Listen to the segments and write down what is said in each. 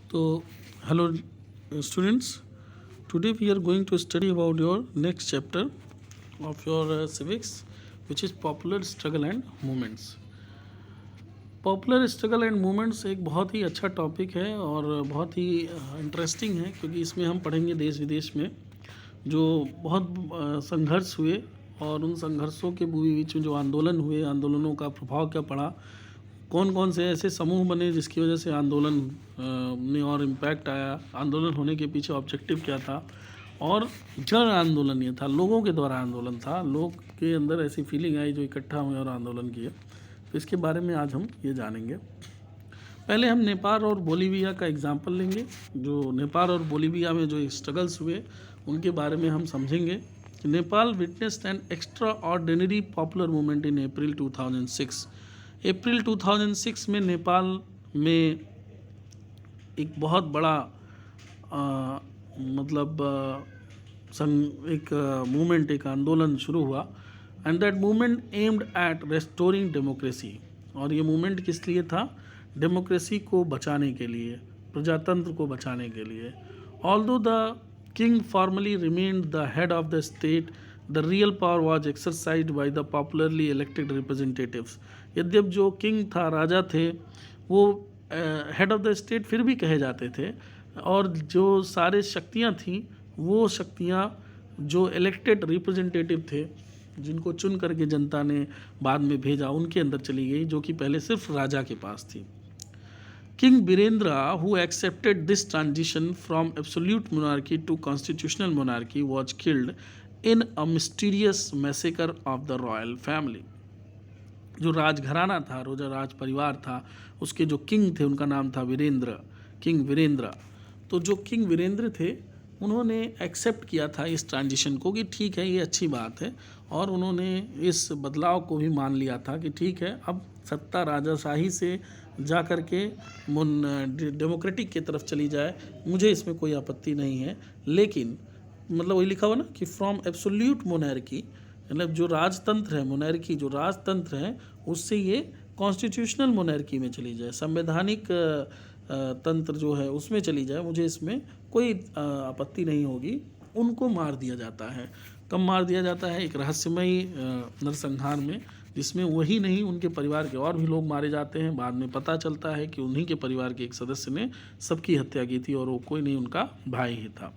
So, hello students. Today we are going to study about your next chapter of your civics, which is popular struggle and movements. Popular struggle and movements एक बहुत ही अच्छा topic है और बहुत ही interesting है, क्योंकि इसमें हम पढ़ेंगे देश विदेश में जो बहुत संघर्ष हुए और उन संघर्षों के बीच में जो आंदोलन हुए, आंदोलनों का प्रभाव क्या पड़ा, कौन कौन से ऐसे समूह बने जिसकी वजह से आंदोलन में और इम्पैक्ट आया, आंदोलन होने के पीछे ऑब्जेक्टिव क्या था, और जन आंदोलन ये था, लोगों के द्वारा आंदोलन था, लोग के अंदर ऐसी फीलिंग आई जो इकट्ठा हुए और आंदोलन किए। तो इसके बारे में आज हम ये जानेंगे। पहले हम नेपाल और बोलीविया का एग्जाम्पल लेंगे। जो नेपाल और बोलीविया में जो स्ट्रगल्स हुए उनके बारे में हम समझेंगे कि Nepal witnessed an extraordinary popular movement in April 2006। अप्रैल 2006 में नेपाल में एक बहुत बड़ा एक मूवमेंट, एक आंदोलन शुरू हुआ। And that movement aimed at restoring democracy. और ये मूवमेंट किस लिए था? डेमोक्रेसी को बचाने के लिए, प्रजातंत्र को बचाने के लिए। Although the king formally remained the head of the state, the real power was exercised by the popularly elected representatives. यद्यप जो किंग था, राजा थे, वो हेड ऑफ द स्टेट फिर भी कहे जाते थे, और जो सारे शक्तियाँ थीं वो शक्तियाँ जो इलेक्टेड रिप्रेजेंटेटिव थे, जिनको चुन करके जनता ने बाद में भेजा, उनके अंदर चली गई, जो कि पहले सिर्फ राजा के पास थी। King Virendra, who accepted this transition from absolute monarchy to constitutional monarchy, was killed in a mysterious massacre of the royal family. जो राजघराना था, रोजा राज परिवार था, उसके जो किंग थे उनका नाम था वीरेंद्र, किंग वीरेंद्र। तो जो किंग वीरेंद्र थे उन्होंने एक्सेप्ट किया था इस ट्रांजिशन को कि ठीक है, ये अच्छी बात है, और उन्होंने इस बदलाव को भी मान लिया था कि ठीक है, अब सत्ता राजाशाही से जा कर के डेमोक्रेटिक की तरफ चली जाए, मुझे इसमें कोई आपत्ति नहीं है। लेकिन मतलब वही लिखा हुआ ना कि फ्रॉम एब्सोल्यूट मोनार्की, मतलब जो राजतंत्र है, मोनार्की जो राजतंत्र है, उससे ये कॉन्स्टिट्यूशनल मोनार्की में चली जाए, संवैधानिक तंत्र जो है उसमें चली जाए, मुझे इसमें कोई आपत्ति नहीं होगी। उनको मार दिया जाता है। कब मार दिया जाता है? एक रहस्यमयी नरसंहार में, जिसमें वही नहीं, उनके परिवार के और भी लोग मारे जाते हैं। बाद में पता चलता है कि उन्हीं के परिवार के एक सदस्य ने सबकी हत्या की थी और वो कोई नहीं, उनका भाई ही था।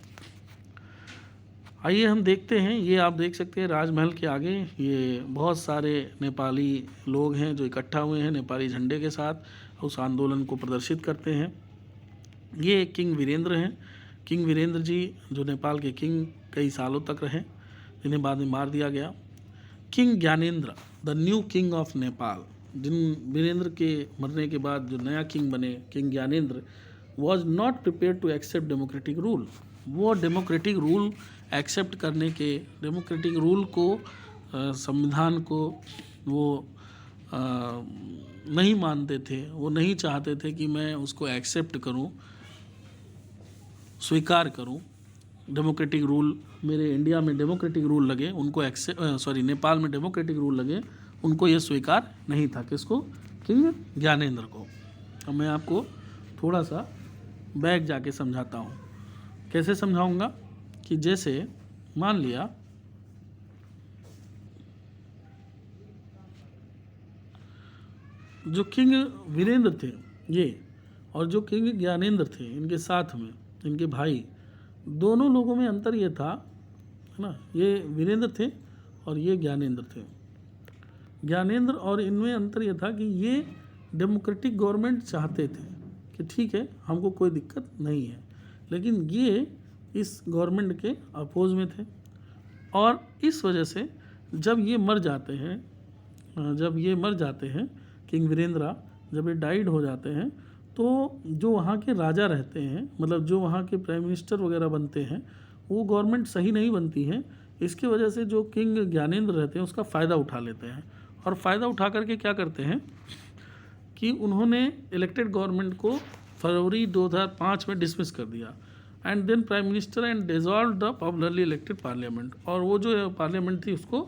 आइए हम देखते हैं। ये आप देख सकते हैं राजमहल के आगे ये बहुत सारे नेपाली लोग हैं जो इकट्ठा हुए हैं नेपाली झंडे के साथ, उस आंदोलन को प्रदर्शित करते हैं। ये किंग वीरेंद्र हैं। किंग वीरेंद्र जी जो नेपाल के किंग कई सालों तक रहे, जिन्हें बाद में मार दिया गया। King Gyanendra, the new king of Nepal, जिन वीरेंद्र के मरने के बाद जो नया किंग बने, king Gyanendra, was not prepare to accept democratic rule. वो डेमोक्रेटिक रूल एक्सेप्ट करने के, डेमोक्रेटिक रूल को, संविधान को वो नहीं मानते थे। वो नहीं चाहते थे कि मैं उसको एक्सेप्ट करूं, स्वीकार करूं। डेमोक्रेटिक रूल, मेरे इंडिया में डेमोक्रेटिक रूल लगे, उनको नेपाल में डेमोक्रेटिक रूल लगे, उनको ये स्वीकार नहीं था। किसको? किंग ज्ञानेंद्र को। अब मैं आपको थोड़ा सा बैक जाके समझाता हूँ। कैसे समझाऊंगा? कि जैसे मान लिया जो किंग वीरेंद्र थे ये, और जो किंग ज्ञानेंद्र थे इनके साथ में इनके भाई, दोनों लोगों में अंतर ये था, है ना, ये वीरेंद्र थे और ये ज्ञानेंद्र थे। ज्ञानेंद्र और इनमें अंतर ये था कि ये डेमोक्रेटिक गवर्नमेंट चाहते थे कि ठीक है, हमको कोई दिक्कत नहीं है, लेकिन ये इस गवर्नमेंट के अपोज में थे। और इस वजह से जब ये मर जाते हैं किंग वीरेंद्र, जब ये डाइड हो जाते हैं, तो जो वहाँ के राजा रहते हैं, मतलब जो वहाँ के प्राइम मिनिस्टर वगैरह बनते हैं, वो गवर्नमेंट सही नहीं बनती है। इसकी वजह से जो किंग ज्ञानेंद्र रहते हैं उसका फ़ायदा उठा लेते हैं, और फ़ायदा उठा करके क्या करते हैं कि उन्होंने इलेक्टेड गवर्नमेंट को फरवरी 2005 में डिसमिस कर दिया, and then prime minister and dissolve the popularly elected parliament. और वो जो पार्लियामेंट थी उसको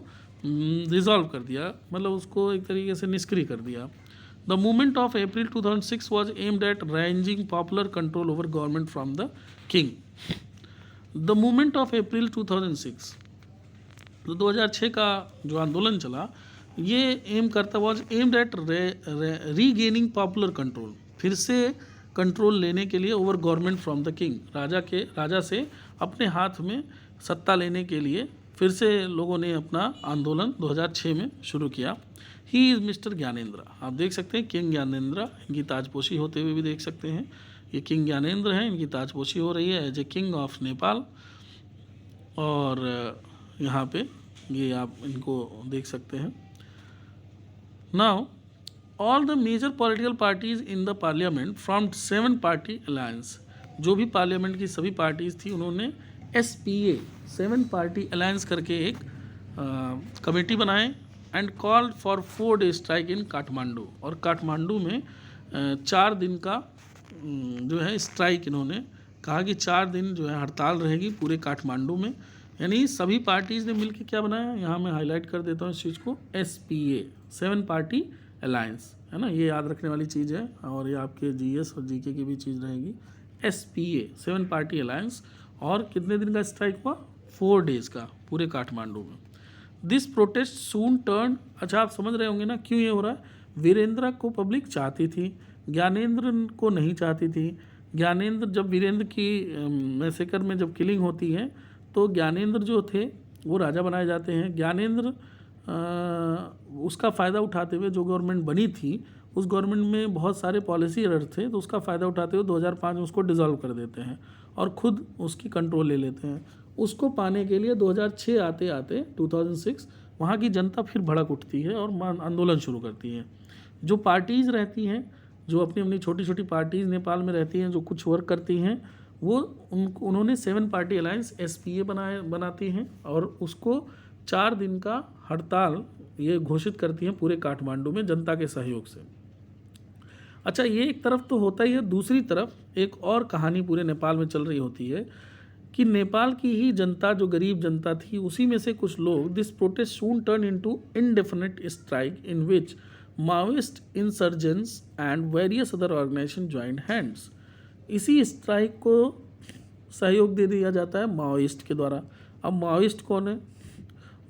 डिसॉल्व कर दिया, मतलब उसको एक तरीके से निष्क्रिय कर दिया। The movement of April 2006 was aimed eight ranging popular control over government from the king. The movement of April 2006, तो 2006 का जो आंदोलन चला ये एम करता was aimed at regaining popular control, फिर से कंट्रोल लेने के लिए over government from the king, राजा से अपने हाथ में सत्ता लेने के लिए फिर से लोगों ने अपना आंदोलन 2006 में शुरू किया। ही इज़ मिस्टर ज्ञानेंद्र, आप देख सकते हैं किंग ज्ञानेंद्र, इनकी ताजपोशी होते हुए भी देख सकते हैं। ये किंग ज्ञानेंद्र हैं, इनकी ताजपोशी हो रही है as a king of Nepal. और यहाँ पे ये आप इनको देख सकते हैं। Now all the major political parties in the parliament from 7 party alliance, जो भी पार्लियामेंट की सभी पार्टीज थी उन्होंने SPA 7 पार्टी अलायंस करके एक कमेटी बनाए and called for 4 day strike in Kathmandu, और काठमांडू में 4 दिन का जो है स्ट्राइक, इन्होंने कहा कि 4 दिन जो है हड़ताल रहेगी पूरे काठमांडू में। यानी सभी पार्टीज़ ने मिलकर क्या बनाया, यहाँ मैं हाईलाइट कर देता हूँ इस चीज़ को, SPA 7 पार्टी अलायंस, है ना, ये याद रखने वाली चीज़ है और ये आपके GS और GK की भी चीज़ रहेगी। SPA 7 पार्टी अलायंस, और कितने दिन का स्ट्राइक हुआ, 4 डेज़ का पूरे काठमांडू में। दिस प्रोटेस्ट सून टर्न, अच्छा आप समझ रहे होंगे ना क्यों ये हो रहा है, वीरेंद्र को पब्लिक चाहती थी, ज्ञानेंद्र को नहीं चाहती थी। ज्ञानेंद्र, जब वीरेंद्र की मैसेकर में जब किलिंग होती है तो ज्ञानेंद्र जो थे वो राजा बनाए जाते हैं। ज्ञानेंद्र उसका फ़ायदा उठाते हुए, जो गवर्नमेंट बनी थी उस गवर्नमेंट में बहुत सारे पॉलिसी एरर थे, तो उसका फ़ायदा उठाते हुए 2005 में उसको डिसॉल्व कर देते हैं और ख़ुद उसकी कंट्रोल ले लेते हैं। उसको पाने के लिए 2006 आते आते 2006 वहाँ की जनता फिर भड़क उठती है और आंदोलन शुरू करती है। जो पार्टीज़ रहती हैं, जो अपनी अपनी छोटी छोटी पार्टीज़ नेपाल में रहती हैं, जो कुछ वर्क करती हैं, वो उन्होंने 7 पार्टी अलायंस SPA बनाती हैं और उसको 4 दिन का हड़ताल ये घोषित करती हैं पूरे काठमांडू में जनता के सहयोग से। अच्छा, ये एक तरफ तो होता ही है, दूसरी तरफ एक और कहानी पूरे नेपाल में चल रही होती है कि नेपाल की ही जनता, जो गरीब जनता थी, उसी में से कुछ लोग, this protest soon turn into indefinite strike in which Maoist insurgents and various other organisation joint hands. इसी स्ट्राइक को सहयोग दे दिया जाता है माओइस्ट के द्वारा। अब माओइस्ट कौन है,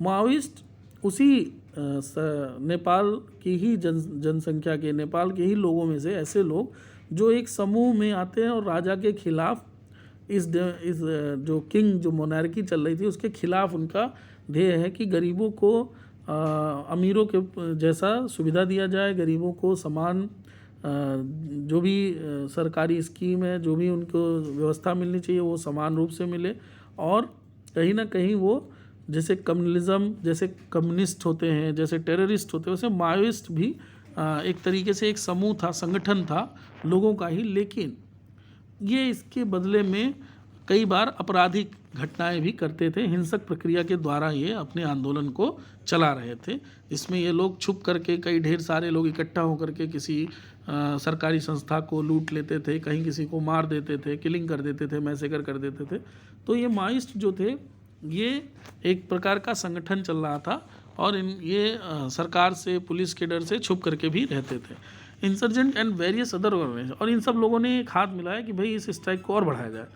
माओइस्ट उसी नेपाल की ही जनसंख्या के, नेपाल के ही लोगों में से ऐसे लोग जो एक समूह में आते हैं और राजा के खिलाफ, इस जो किंग, जो मोनार्की चल रही थी उसके खिलाफ उनका ध्येय है कि गरीबों को अमीरों के जैसा सुविधा दिया जाए, गरीबों को समान जो भी सरकारी स्कीम है, जो भी उनको व्यवस्था मिलनी चाहिए वो समान रूप से मिले। और कहीं ना कहीं वो जैसे कम्युनलिज्म, जैसे कम्युनिस्ट होते हैं, जैसे टेररिस्ट होते हैं, वैसे माओइस्ट भी एक तरीके से एक समूह था, संगठन था लोगों का ही, लेकिन ये इसके बदले में कई बार आपराधिक घटनाएं भी करते थे। हिंसक प्रक्रिया के द्वारा ये अपने आंदोलन को चला रहे थे, जिसमें ये लोग छुप करके, कई ढेर सारे लोग इकट्ठा होकर के किसी सरकारी संस्था को लूट लेते थे, कहीं किसी को मार देते थे, किलिंग कर देते थे, मैसेकर कर देते थे। तो ये माओइस्ट जो थे ये एक प्रकार का संगठन चल रहा था और ये सरकार से, पुलिस के डर से छुप करके भी रहते थे। Insurgent and various other organisation, और इन सब लोगों ने एक हाथ मिलाया कि भाई इस स्ट्राइक को और बढ़ाया जाए।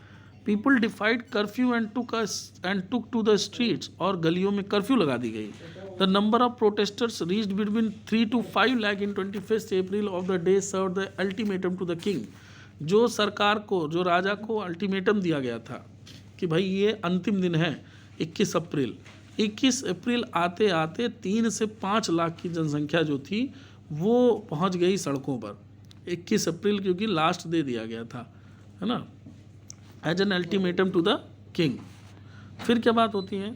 People defied curfew and took to the streets, और गलियों में कर्फ्यू लगा दी गई। The number of protesters reached between 3 to 5 lakh in 21 April of the day served the ultimatum to the king. जो सरकार को, जो राजा को अल्टीमेटम दिया गया था कि भाई ये अंतिम दिन है 21 अप्रैल। 21 अप्रैल आते आते 3 से 5 लाख की जनसंख्या जो थी वो पहुंच गई सड़कों पर। 21 अप्रैल क्योंकि लास्ट दे दिया गया था, है ना, as an ultimatum to the king. फिर क्या बात होती है,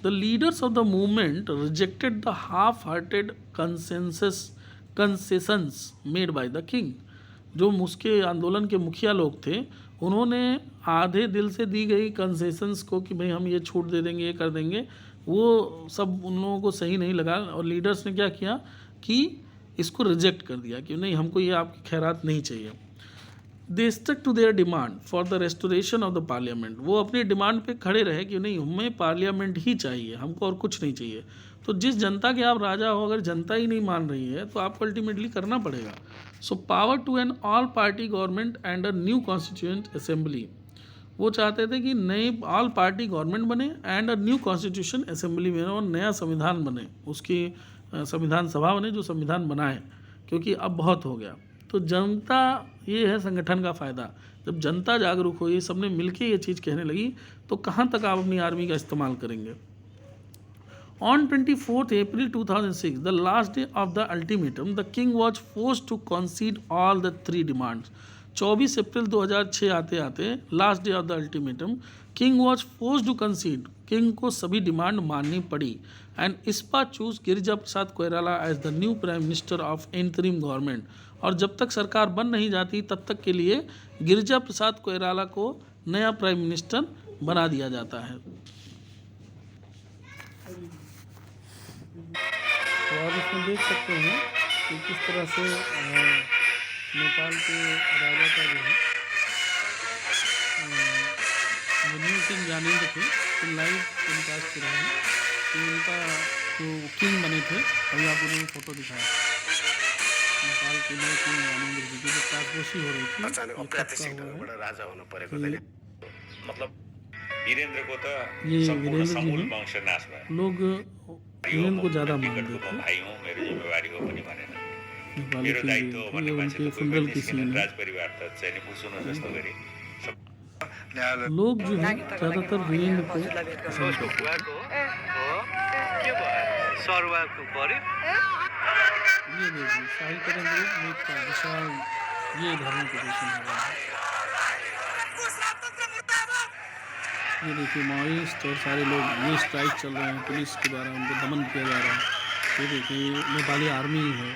the leaders of the movement rejected the half hearted concessions made by the king. जो उसके आंदोलन के मुखिया लोग थे उन्होंने आधे दिल से दी गई कंसेशंस को कि भाई हम ये छूट दे देंगे, ये कर देंगे, वो सब उन लोगों को सही नहीं लगा और लीडर्स ने क्या किया कि इसको रिजेक्ट कर दिया कि नहीं, हमको ये आपकी खैरात नहीं चाहिए। They stuck to their demand for the restoration of the parliament. वो अपनी डिमांड पे खड़े रहे कि नहीं, हमें पार्लियामेंट ही चाहिए, हमको और कुछ नहीं चाहिए। तो जिस जनता के आप राजा हो, अगर जनता ही नहीं मान रही है तो आपको अल्टीमेटली करना पड़ेगा। So power to an all party government and a new constituent assembly. वो चाहते थे कि नई ऑल पार्टी गवर्नमेंट बने and a new constitution assembly में, और नया संविधान बने, उसकी संविधान सभा बने जो संविधान बनाए, क्योंकि अब बहुत हो गया। तो जनता, ये है संगठन का फ़ायदा। जब जनता जागरूक हो, ये सबने मिलके ये चीज़ कहने लगी, तो कहाँ तक आप अपनी आर्मी का इस्तेमाल करेंगे। On 24th April 2006, the last day of the ultimatum, the king was forced to concede all the three demands. 24 अप्रैल 2006 आते आते last day of the ultimatum, king was force to concede, king को सभी demand माननी पड़ी। And SPA choose Girija Prasad Koirala as the new prime minister of interim government. और जब तक सरकार बन नहीं जाती तब तक के लिए गिरिजा प्रसाद कोइराला को नया प्राइम मिनिस्टर बना दिया जाता है। तो आप इसमें देख सकते हैं कि किस तरह से नेपाल के राजा का जो है न्यू किंग ज्ञानेंद्र थे, तो लाइव टेलीकास्ट कर रहे हैं कि उनका जो किंग बने थे, अभी आपको उन्होंने फोटो दिखाया, नेपाल के नए किंग ज्ञानेंद्र जी की जो ताजपोशी हो रही थी, राजा हुनु परेको मतलब वीरेंद्र को तो ये संपूर्ण वीरेंद्र जी समूल हैं। वंश नाश भयो। लोग वीरेंद्र को ज़्यादा मानते टिकटको थे। म भाइ हूँ, मेरो जिम्मेवारी हो पनि भनेन। नेपाली मेरो किंग दायित्व जो थे, भन्ने ये मान्छे उनके त कोही फुंडल पनि की निस्केन। सीन है। राजपरिवार त चाहिँ नि पुसुनो जस्तो गरी लोग जो है ज़्यादातर वीरेंद्र को पसंद करते थे। ये देखिए शाही तरंग रूप का विशाल ये धर्म प्रदर्शन हो रहा है। ये देखिए माओइस्ट और सारे लोग ये स्ट्राइक चल रहे हैं, पुलिस के द्वारा उनको दमन किया जा रहा है। ये देखिए नेपाली आर्मी है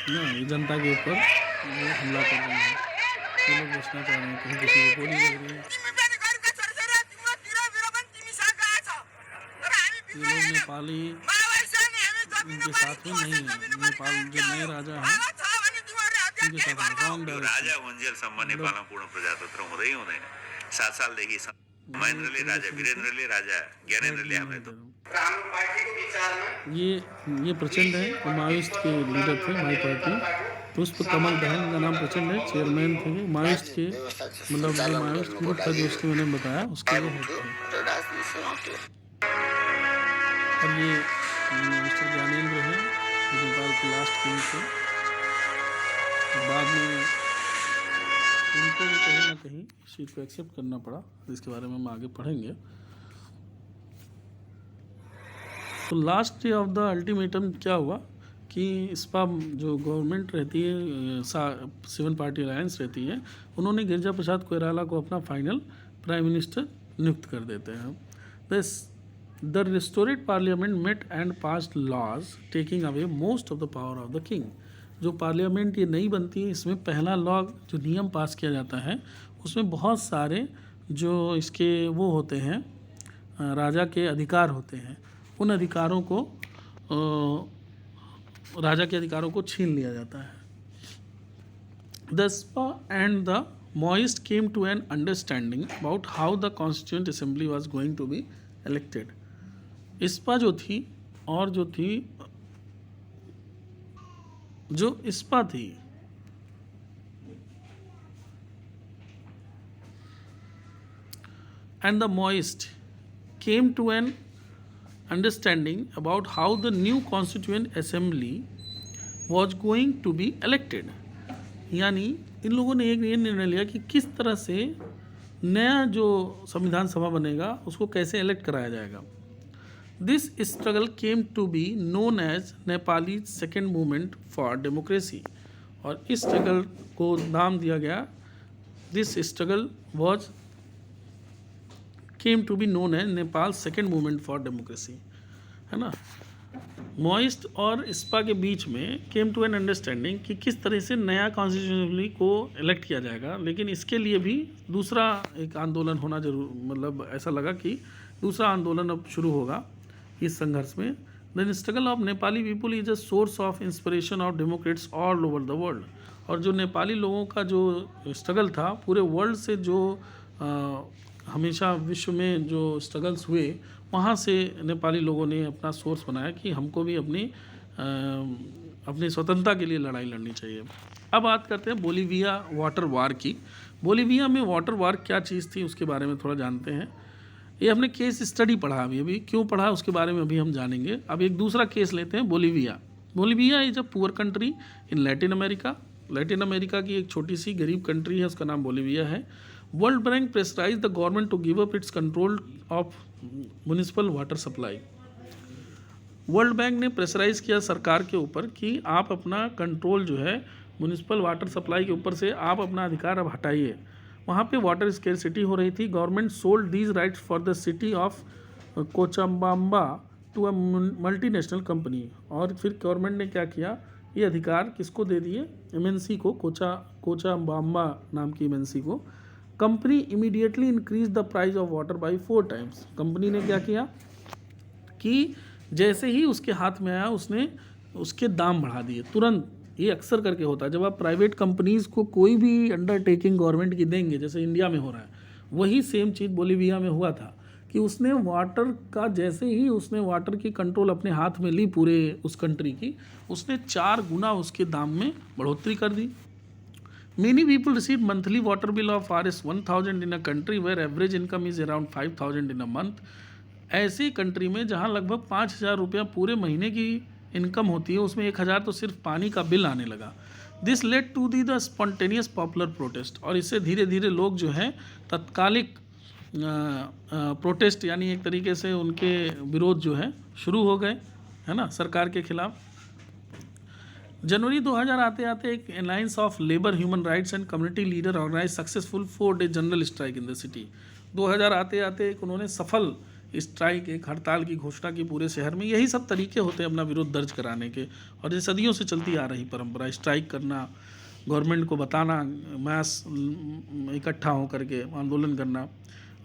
ना, ये जनता के ऊपर वो हमला कर रहे हैं। ये लोग बचना चाह रहे हैं, कहीं किसी को गोली लग रही है। ये लोग नेपाली उनके साथ में नहीं है, नेपाल जो नए राजा हैं उनके साथ में रॉन्ग यो डायरेक्शन। राजा हुन्जेलसम्म नेपालमा पूर्ण प्रजातन्त्र हुँदै हुँदैन। 7 सालदेखि महेन्द्रले राजा, वीरेन्द्रले राजा, ज्ञानेन्द्रले हामीले त ये प्रचंड है, वो माओइस्ट के लीडर थे, माई पार्टी। पुष्प कमल दहल का नाम प्रचंड है, चेयरमैन थे माओइस्ट के, मतलब जो माओइस्ट ग्रुप था जो उसके मैंने बताया उसके वो हेड थे। और ये मिस्टर ज्ञानेंद्र है, जो नेपाल के लास्ट किंग थे। बाद में उनको भी कहीं ना कहीं इस चीज़ को एक्सेप्ट करना पड़ा, जिसके बारे में हम आगे पढ़ेंगे। तो last day of the ultimatum क्या हुआ कि इस्पा जो गवर्नमेंट रहती है, 7 पार्टी अलायंस रहती है, उन्होंने गिरिजा प्रसाद कोइराला को अपना फाइनल प्राइम मिनिस्टर नियुक्त कर देते हैं। The restored parliament met and passed laws taking away most of the power of the king. जो पार्लियामेंट ये नई बनती है, इसमें पहला लॉ जो नियम पास किया जाता है, उसमें बहुत सारे जो इसके वो होते हैं, राजा के अधिकार होते हैं, उन अधिकारों को राजा के अधिकारों को छीन लिया जाता है। The SPA and the Maoist came to an understanding about how the constituent assembly was going to be elected. SPA जो थी और जो थी जो इस्पा थी and the Maoist came to an understanding about how the new constituent assembly was going to be elected. यानी इन लोगों ने एक ये निर्णय लिया कि किस तरह से नया जो संविधान सभा बनेगा उसको कैसे इलेक्ट कराया जाएगा। This struggle came to be known as Nepali second movement for democracy. और इस स्ट्रगल को नाम दिया गया, this struggle was came to be known as Nepal second movement for democracy, है ना। मॉइस्ट और इस्पा के बीच में केम टू एन अंडरस्टैंडिंग कि किस तरह से नया कॉन्स्टिट्यूशनली को इलेक्ट किया जाएगा, लेकिन इसके लिए भी दूसरा एक आंदोलन होना जरूर, मतलब ऐसा लगा कि दूसरा आंदोलन अब शुरू होगा इस संघर्ष में। The struggle of Nepali people is a source of inspiration of Democrats all over the world. और जो नेपाली लोगों का जो स्ट्रगल था, पूरे वर्ल्ड से जो हमेशा विश्व में जो स्ट्रगल्स हुए वहाँ से नेपाली लोगों ने अपना सोर्स बनाया कि हमको भी अपनी स्वतंत्रता के लिए लड़ाई लड़नी चाहिए। अब बात करते हैं बोलीविया वाटर वार की। बोलीविया में वाटर वार क्या चीज़ थी उसके बारे में थोड़ा जानते हैं। ये हमने केस स्टडी पढ़ा, अभी क्यों पढ़ा उसके बारे में अभी हम जानेंगे। अब एक दूसरा केस लेते हैं, Bolivia. Bolivia is a poor country in Latin America. Latin America की एक छोटी सी गरीब कंट्री है, उसका नाम बोलीविया है। World Bank pressurise the government to give up its control of municipal water supply. World Bank ने प्रेशराइज किया सरकार के ऊपर कि आप अपना कंट्रोल जो है म्यूनिसिपल वाटर सप्लाई के ऊपर से आप अपना अधिकार अब हटाइए। वहाँ पे वाटर स्केरसिटी हो रही थी। Government sold these rights for the city of Cochabamba to a multinational company. और फिर गवर्नमेंट ने क्या किया, ये अधिकार किसको दे दिए, एमएनसी को, कोचाम्बाम्बा नाम की एमएनसी को। Company immediately increase the price of water by 4 times. Company ने क्या किया कि जैसे ही उसके हाथ में आया उसने उसके दाम बढ़ा दिए तुरंत। ये अक्सर करके होता है जब आप प्राइवेट कंपनीज़ को कोई भी अंडरटेकिंग गवर्नमेंट की देंगे, जैसे इंडिया में हो रहा है, वही सेम चीज़ बोलीविया में हुआ था कि उसने वाटर का, जैसे ही उसने वाटर की कंट्रोल अपने हाथ में ली पूरे उस कंट्री की, उसने 4 गुना उसके दाम में बढ़ोतरी कर दी। Many people receive monthly water bill of Rs 1000 in a country where average income is around 5000 in a month। ऐसी कंट्री में जहाँ लगभग 5000 रुपया पूरे महीने की इनकम होती है, उसमें 1000 तो सिर्फ पानी का बिल आने लगा। This led to the the spontaneous popular protest. और इससे धीरे धीरे लोग जो हैं तत्कालिक प्रोटेस्ट, यानी एक तरीके से उनके विरोध जो है शुरू हो गए, है ना, सरकार के खिलाफ। जनवरी 2000 आते आते एक alliance of labour, human rights and community leader organise successful 4 day general strike in the city. 2000 आते आते एक उन्होंने सफल स्ट्राइक, एक हड़ताल की घोषणा की पूरे शहर में। यही सब तरीके होते हैं अपना विरोध दर्ज कराने के, और ये सदियों से चलती आ रही परंपरा, स्ट्राइक करना, गवर्नमेंट को बताना, मैस इकट्ठा होकर के आंदोलन करना।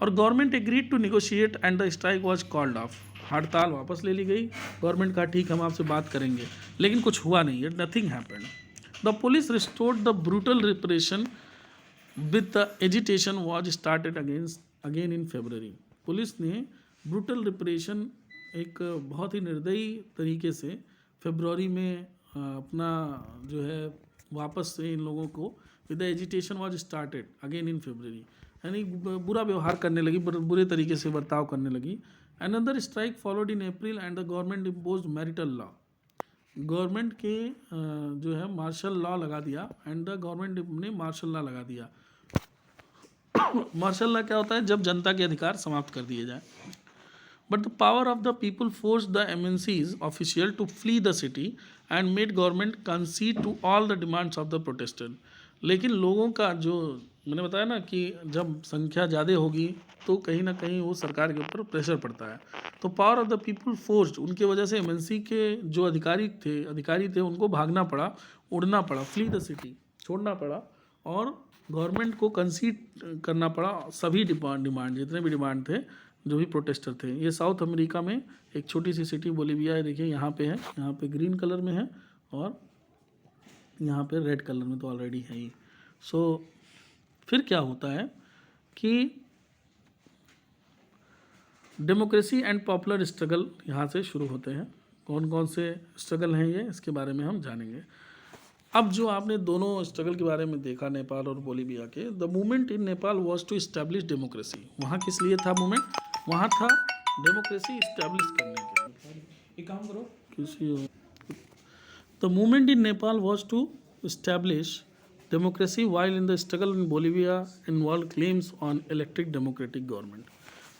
और government agreed to negotiate and the strike was called off. हड़ताल वापस ले ली गई, गवर्नमेंट का ठीक हम आपसे बात करेंगे, लेकिन कुछ हुआ नहीं, nothing happened. The police restored the brutal repression with the agitation was started again in February. Police ने ब्रूटल रिप्रेशन एक बहुत ही निर्दयी तरीके से फरवरी में अपना जो है वापस से इन लोगों को, with the agitation was started again in February, यानी बुरा व्यवहार करने लगी, बुरे तरीके से बर्ताव करने लगी। Another strike followed in April and the government imposed marital law. Government के जो है मार्शल लॉ लगा दिया, एंड द गवर्नमेंट ने मार्शल लॉ लगा दिया। मार्शल लॉ क्या होता है, जब जनता के अधिकार समाप्त कर दिए जाए। But the power of the people force the MNCs official to flee the city and made government concede to all the demands of the protestant. लेकिन लोगों का जो, मैंने बताया ना कि जब संख्या ज़्यादा होगी तो कहीं ना कहीं वो सरकार के ऊपर प्रेशर पड़ता है। तो power of the people forced, उनके वजह से एमएनसी के जो अधिकारी थे उनको भागना पड़ा, उड़ना पड़ा, फ्ली द सिटी, छोड़ना पड़ा, और गवर्नमेंट को कंसीड करना पड़ा सभी डिमांड, जितने भी डिमांड थे, जो भी प्रोटेस्टर थे। ये साउथ अमेरिका में एक छोटी सी सिटी बोलीविया है, देखिए यहाँ पे है, यहाँ पे ग्रीन कलर में है और यहाँ पे रेड कलर में तो ऑलरेडी है ही। सो फिर क्या होता है कि डेमोक्रेसी एंड पॉपुलर स्ट्रगल यहाँ से शुरू होते हैं। कौन कौन से स्ट्रगल हैं ये, इसके बारे में हम जानेंगे। अब जो आपने दोनों स्ट्रगल के बारे में देखा नेपाल और बोलीविया के, the movement in Nepal was to establish democracy. वहाँ किस लिए था मूवमेंट, वहाँ था डेमोक्रेसी इस्टेब्लिश करने के लिए। एक काम करो किसी, the movement in Nepal was to establish democracy while in the struggle in Bolivia involve claims on elected democratic government.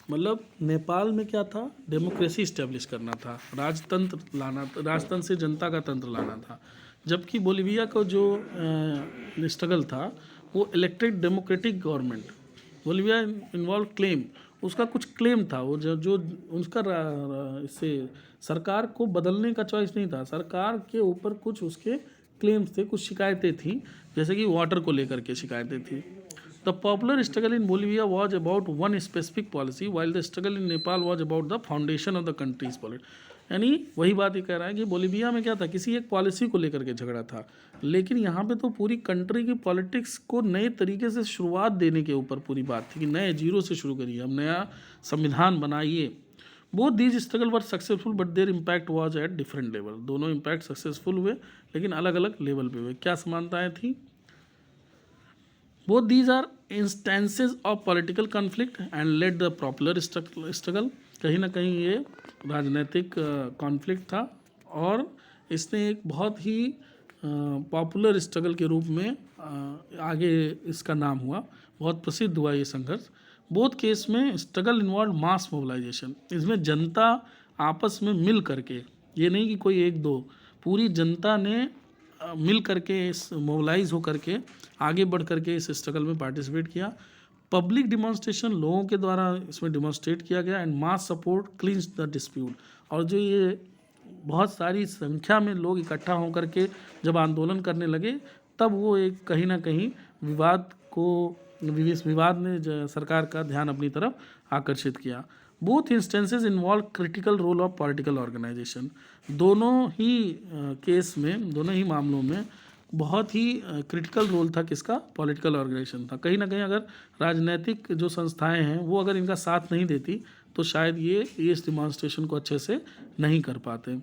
मतलब नेपाल में क्या था, डेमोक्रेसी इस्टेब्लिश करना था, राजतंत्र लाना, राजतंत्र से जनता का तंत्र लाना था। जबकि बोलीविया का जो स्ट्रगल था वो elected democratic government. Bolivia involve claim, उसका कुछ क्लेम था, वो जो उसका इससे सरकार को बदलने का चॉइस नहीं था, सरकार के ऊपर कुछ उसके क्लेम्स थे, कुछ शिकायतें थी, जैसे कि वाटर को लेकर के शिकायतें थी। The popular struggle in Bolivia was about one specific policy while the struggle in Nepal was about the foundation of the countries politics. यानी वही बात ये कह रहा है कि बोलीविया में क्या था, किसी एक पॉलिसी को लेकर के झगड़ा था, लेकिन यहाँ पे तो पूरी कंट्री की पॉलिटिक्स को नए तरीके से शुरुआत देने के ऊपर पूरी बात थी कि नए जीरो से शुरू करिए, हम नया संविधान बनाइए। Both these struggle were successful but there impact was at different level. दोनों इम्पैक्ट सक्सेसफुल हुए लेकिन अलग अलग लेवल पे हुए। क्या समानताएं थी? Both these are instances of political conflict and led the popular struggle. कहीं ना कहीं ये राजनीतिक कॉन्फ्लिक्ट था और इसने एक बहुत ही पॉपुलर स्ट्रगल के रूप में आगे इसका नाम हुआ, बहुत प्रसिद्ध हुआ ये संघर्ष। बोथ केस में स्ट्रगल इन्वॉल्व मास मोबिलाइजेशन। इसमें जनता आपस में मिल करके, ये नहीं कि कोई एक दो, पूरी जनता ने मिल करके इस मोबिलाइज हो करके आगे बढ़ करके इस स्ट्रगल में पार्टिसिपेट किया। पब्लिक डिमॉन्स्ट्रेशन, लोगों के द्वारा इसमें डिमॉन्स्ट्रेट किया गया and mass support clinch the dispute. और जो ये बहुत सारी संख्या में लोग इकट्ठा होकर के जब आंदोलन करने लगे तब वो एक कहीं ना कहीं विवाद ने सरकार का ध्यान अपनी तरफ आकर्षित किया। Both instances involve critical role of political organisation. दोनों ही केस में, दोनों ही मामलों में बहुत ही क्रिटिकल रोल था किसका? पॉलिटिकल ऑर्गेनाइजेशन था। कहीं ना कहीं अगर राजनीतिक जो संस्थाएं हैं वो अगर इनका साथ नहीं देती तो शायद ये इस डिमॉन्स्ट्रेशन को अच्छे से नहीं कर पाते।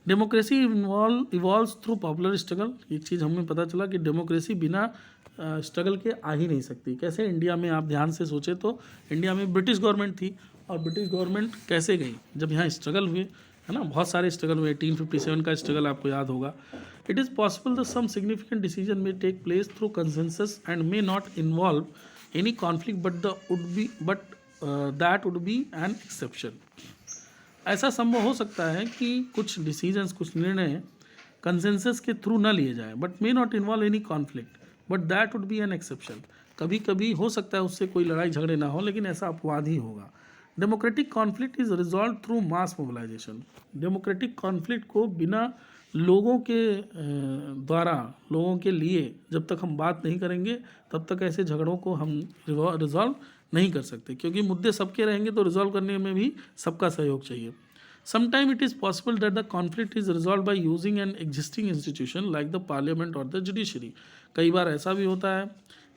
Democracy evolves through popular struggle. एक चीज़ हमें पता चला कि डेमोक्रेसी बिना स्ट्रगल के आ ही नहीं सकती। कैसे? इंडिया में आप ध्यान से सोचें तो इंडिया में ब्रिटिश गवर्नमेंट थी और ब्रिटिश गवर्नमेंट कैसे गई? जब यहाँ स्ट्रगल हुए, है ना, बहुत सारे स्ट्रगल हुए। 1857 का स्ट्रगल आपको याद होगा। It is possible that some significant decision may take place through consensus and may not involve any conflict but that would be an exception. ऐसा संभव हो सकता है कि कुछ डिसीजंस, कुछ निर्णय कंसेंसस के थ्रू ना लिए जाए, but may not involve any conflict but that would be an exception. कभी कभी हो सकता है उससे कोई लड़ाई झगड़े ना हो, लेकिन ऐसा अपवाद ही होगा। Democratic conflict is resolve through mass mobilisation. Democratic conflict को बिना लोगों के द्वारा, लोगों के लिए जब तक हम बात नहीं करेंगे तब तक ऐसे झगड़ों को हम रिजॉल्व नहीं कर सकते, क्योंकि मुद्दे सबके रहेंगे तो रिजॉल्व करने में भी सबका सहयोग चाहिए। Sometimes it is possible that the conflict is resolved by using an existing institution like the parliament or the judiciary. कई बार ऐसा भी होता है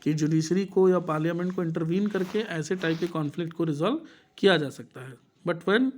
कि जुडिशरी को या पार्लियामेंट को इंटरवीन करके ऐसे टाइप के कॉन्फ्लिक्ट को रिजॉल्व किया जा सकता है। But when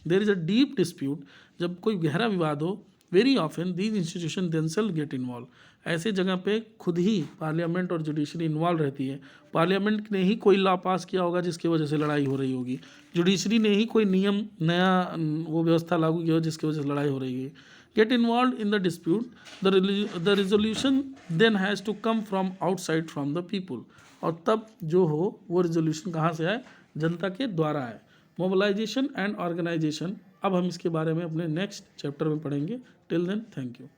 there is a deep dispute, जब कोई गहरा विवाद हो, very often these institution themselves get involve. ऐसे जगह पे खुद ही पार्लियामेंट और जुडिशरी इन्वॉल्व रहती है। पार्लियामेंट ने ही कोई लॉ पास किया होगा जिसकी वजह से लड़ाई हो रही होगी, जुडिशरी ने ही कोई नियम, नया वो व्यवस्था लागू किया हो जिसकी वजह से लड़ाई हो रही है। Get involve in the dispute, the resolution then has to come from outside from the people. और तब जो हो वो रिजोल्यूशन कहाँ से आए? जनता के द्वारा आए। मोबिलाइजेशन एंड ऑर्गेनाइजेशन, अब हम इसके बारे में अपने नेक्स्ट चैप्टर में पढ़ेंगे। Till then, thank you.